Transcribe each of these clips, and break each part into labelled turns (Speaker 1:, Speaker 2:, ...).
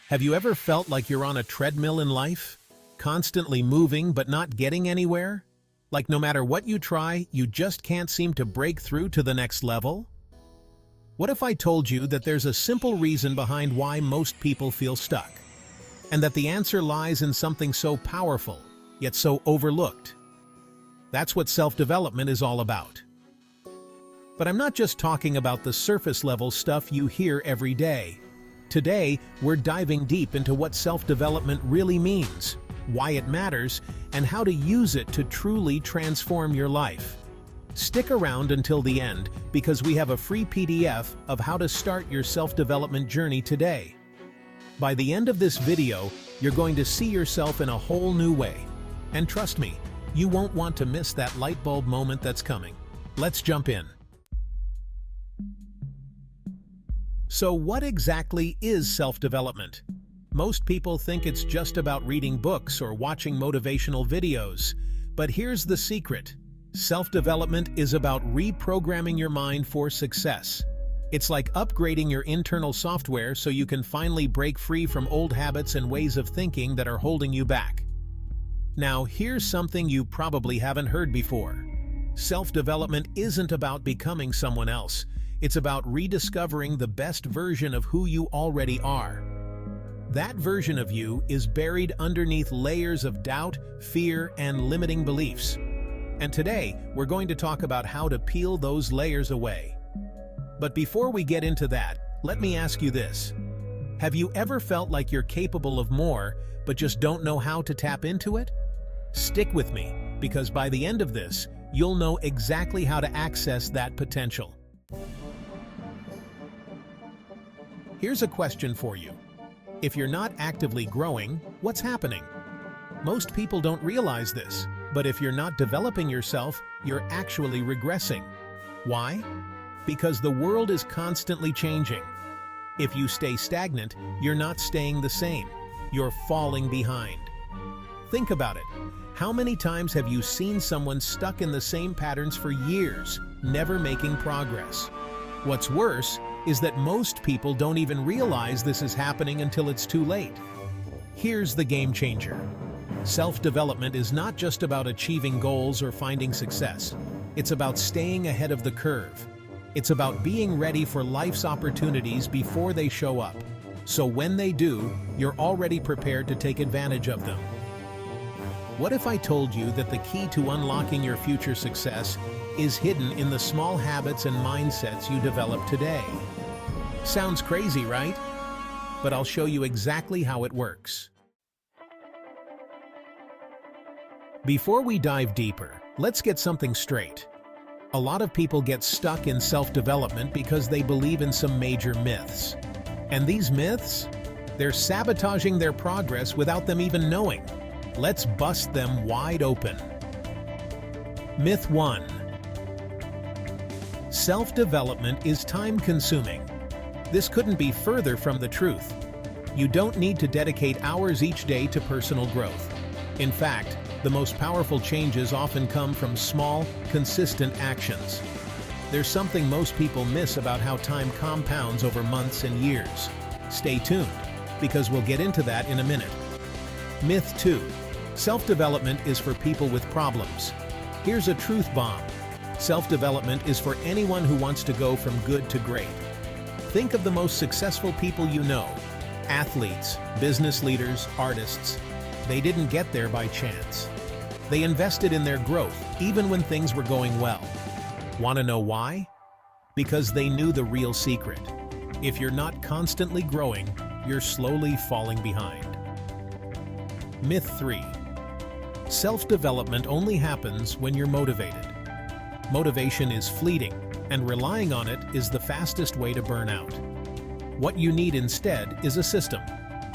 Speaker 1: Have you ever felt like you're on a treadmill in life? Constantly moving but not getting anywhere? Like no matter what you try, you just can't seem to break through to the next level? What if I told you that there's a simple reason behind why most people feel stuck? And that the answer lies in something so powerful, yet so overlooked? That's what self-development is all about. But I'm not just talking about the surface-level stuff you hear every day. Today, we're diving deep into what self-development really means, why it matters, and how to use it to truly transform your life. Stick around until the end, because we have a free PDF of how to start your self-development journey today. By the end of this video, you're going to see yourself in a whole new way. And trust me, you won't want to miss that light bulb moment that's coming. Let's jump in. So what exactly is self-development? Most people think it's just about reading books or watching motivational videos. But here's the secret. Self-development is about reprogramming your mind for success. It's like upgrading your internal software so you can finally break free from old habits and ways of thinking that are holding you back. Now, here's something you probably haven't heard before. Self-development isn't about becoming someone else. It's about rediscovering the best version of who you already are. That version of you is buried underneath layers of doubt, fear, and limiting beliefs. And today, we're going to talk about how to peel those layers away. But before we get into that, let me ask you this. Have you ever felt like you're capable of more, but just don't know how to tap into it? Stick with me, because by the end of this, you'll know exactly how to access that potential. Here's a question for you. If you're not actively growing, what's happening? Most people don't realize this, but if you're not developing yourself, you're actually regressing. Why? Because the world is constantly changing. If you stay stagnant, you're not staying the same. You're falling behind. Think about it. How many times have you seen someone stuck in the same patterns for years, never making progress? What's worse is that most people don't even realize this is happening until it's too late. Here's the game changer. Self-development is not just about achieving goals or finding success. It's about staying ahead of the curve. It's about being ready for life's opportunities before they show up. So when they do, you're already prepared to take advantage of them. What if I told you that the key to unlocking your future success is hidden in the small habits and mindsets you develop today? Sounds crazy, right? But I'll show you exactly how it works. Before we dive deeper, let's get something straight. A lot of people get stuck in self-development because they believe in some major myths. And these myths? They're sabotaging their progress without them even knowing. Let's bust them wide open. Myth 1. Self-development is time-consuming. This couldn't be further from the truth. You don't need to dedicate hours each day to personal growth. In fact, the most powerful changes often come from small, consistent actions. There's something most people miss about how time compounds over months and years. Stay tuned, because we'll get into that in a minute. Myth 2. Self-development is for people with problems. Here's a truth bomb. Self-development is for anyone who wants to go from good to great. Think of the most successful people you know. Athletes, business leaders, artists. They didn't get there by chance. They invested in their growth, even when things were going well. Want to know why? Because they knew the real secret. If you're not constantly growing, you're slowly falling behind. Myth 3. Self-development only happens when you're motivated. Motivation is fleeting, and relying on it is the fastest way to burn out. What you need instead is a system.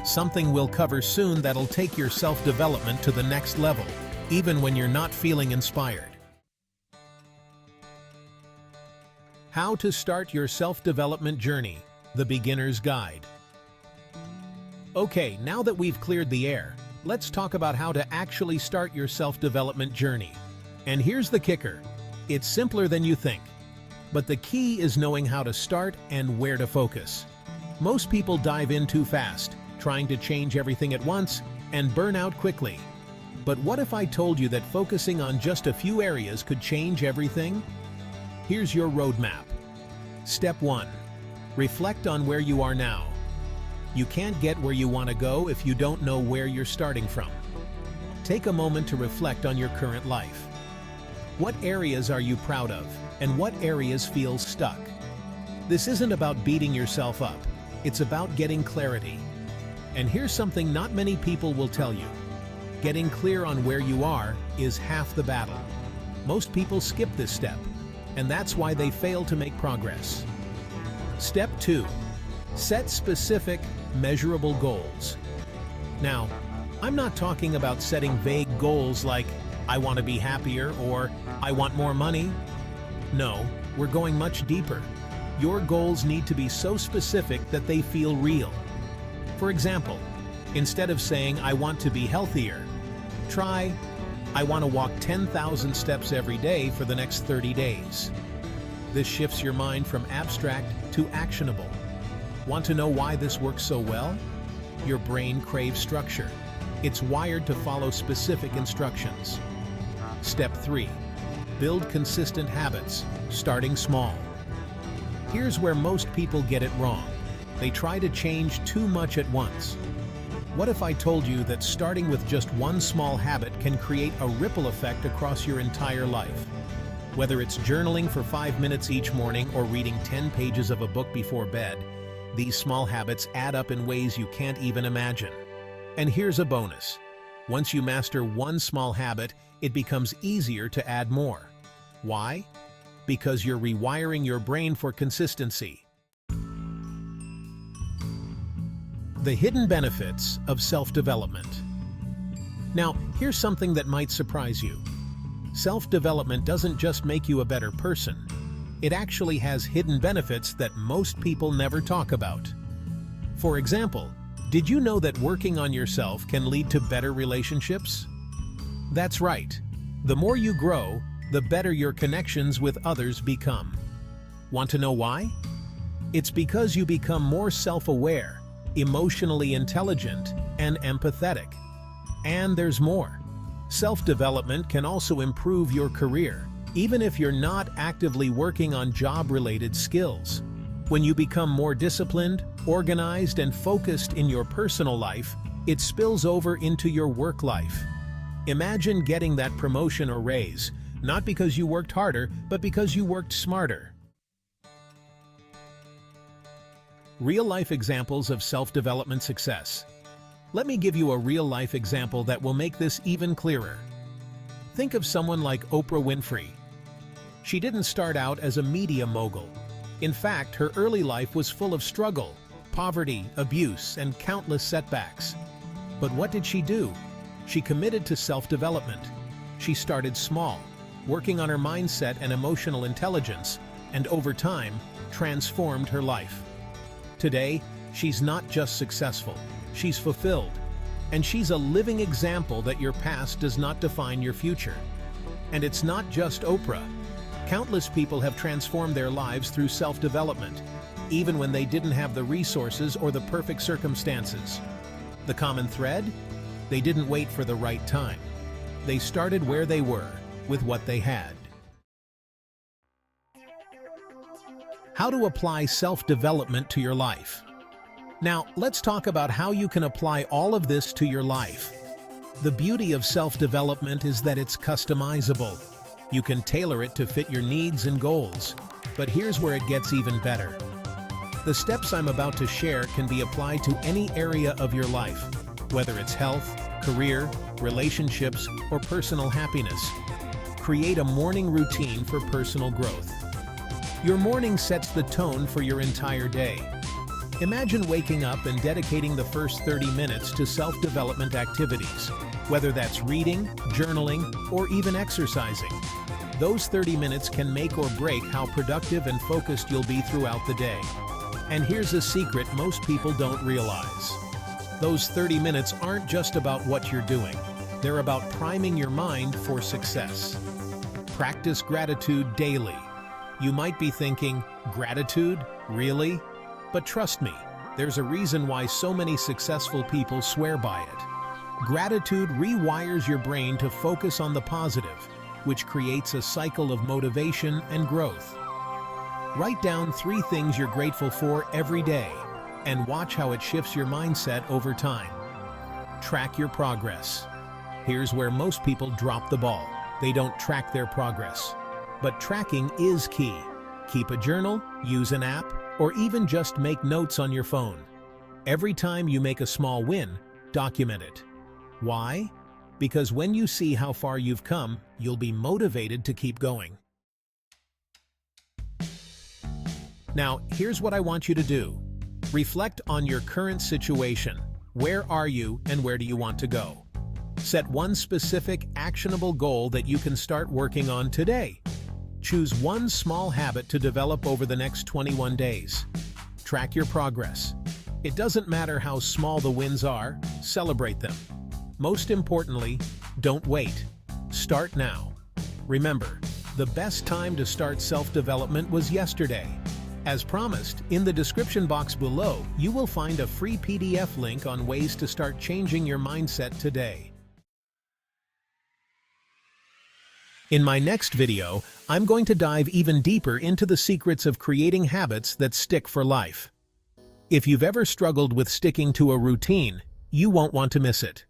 Speaker 1: Something we'll cover soon that'll take your self-development to the next level, even when you're not feeling inspired. How to start your self-development journey, the beginner's guide. Okay, now that we've cleared the air, let's talk about how to actually start your self-development journey. And here's the kicker. It's simpler than you think. But the key is knowing how to start and where to focus. Most people dive in too fast, trying to change everything at once, and burn out quickly. But what if I told you that focusing on just a few areas could change everything? Here's your roadmap. Step 1. Reflect on where you are now. You can't get where you want to go if you don't know where you're starting from. Take a moment to reflect on your current life. What areas are you proud of, and what areas feel stuck? This isn't about beating yourself up. It's about getting clarity. And here's something not many people will tell you. Getting clear on where you are is half the battle. Most people skip this step, and that's why they fail to make progress. Step 2. Set specific, measurable goals. Now, I'm not talking about setting vague goals like, I want to be happier or I want more money. No, we're going much deeper. Your goals need to be so specific that they feel real. For example, instead of saying, I want to be healthier, try, I want to walk 10,000 steps every day for the next 30 days. This shifts your mind from abstract to actionable. Want to know why this works so well? Your brain craves structure. It's wired to follow specific instructions. Step 3. Build consistent habits, starting small. Here's where most people get it wrong. They try to change too much at once. What if I told you that starting with just one small habit can create a ripple effect across your entire life? Whether it's journaling for 5 minutes each morning or reading 10 pages of a book before bed, these small habits add up in ways you can't even imagine. And here's a bonus. Once you master one small habit, it becomes easier to add more. Why? Because you're rewiring your brain for consistency. The hidden benefits of self-development. Now, here's something that might surprise you. Self-development doesn't just make you a better person. It actually has hidden benefits that most people never talk about. For example, did you know that working on yourself can lead to better relationships? That's right. The more you grow, the better your connections with others become. Want to know why? It's because you become more self-aware, emotionally intelligent, and empathetic. And there's more. Self-development can also improve your career, even if you're not actively working on job-related skills. When you become more disciplined, organized, and focused in your personal life, it spills over into your work life. Imagine getting that promotion or raise, not because you worked harder, but because you worked smarter. Real-life examples of self-development success. Let me give you a real-life example that will make this even clearer. Think of someone like Oprah Winfrey. She didn't start out as a media mogul. In fact, her early life was full of struggle, poverty, abuse, and countless setbacks. But what did she do? She committed to self-development. She started small, working on her mindset and emotional intelligence, and over time, transformed her life. Today, she's not just successful, she's fulfilled. And she's a living example that your past does not define your future. And it's not just Oprah. Countless people have transformed their lives through self-development, even when they didn't have the resources or the perfect circumstances. The common thread? They didn't wait for the right time. They started where they were, with what they had. How to apply self-development to your life. Now, let's talk about how you can apply all of this to your life. The beauty of self-development is that it's customizable. You can tailor it to fit your needs and goals. But here's where it gets even better. The steps I'm about to share can be applied to any area of your life, whether it's health, career, relationships, or personal happiness. Create a morning routine for personal growth. Your morning sets the tone for your entire day. Imagine waking up and dedicating the first 30 minutes to self-development activities, whether that's reading, journaling, or even exercising. Those 30 minutes can make or break how productive and focused you'll be throughout the day. And here's a secret most people don't realize. Those 30 minutes aren't just about what you're doing. They're about priming your mind for success. Practice gratitude daily. You might be thinking, gratitude? Really? But trust me, There's a reason why so many successful people swear by it. Gratitude rewires your brain to focus on the positive, which creates a cycle of motivation and growth. Write down 3 things you're grateful for every day, and watch how it shifts your mindset over time. Track your progress. Here's where most people drop the ball. They don't track their progress. But tracking is key. Keep a journal, use an app, or even just make notes on your phone. Every time you make a small win, document it. Why? Because when you see how far you've come, you'll be motivated to keep going. Now, here's what I want you to do. Reflect on your current situation. Where are you and where do you want to go? Set one specific, actionable goal that you can start working on today. Choose one small habit to develop over the next 21 days. Track your progress. It doesn't matter how small the wins are, celebrate them. Most importantly, don't wait. Start now. Remember, the best time to start self-development was yesterday. As promised, in the description box below, you will find a free PDF link on ways to start changing your mindset today. In my next video, I'm going to dive even deeper into the secrets of creating habits that stick for life. If you've ever struggled with sticking to a routine, you won't want to miss it.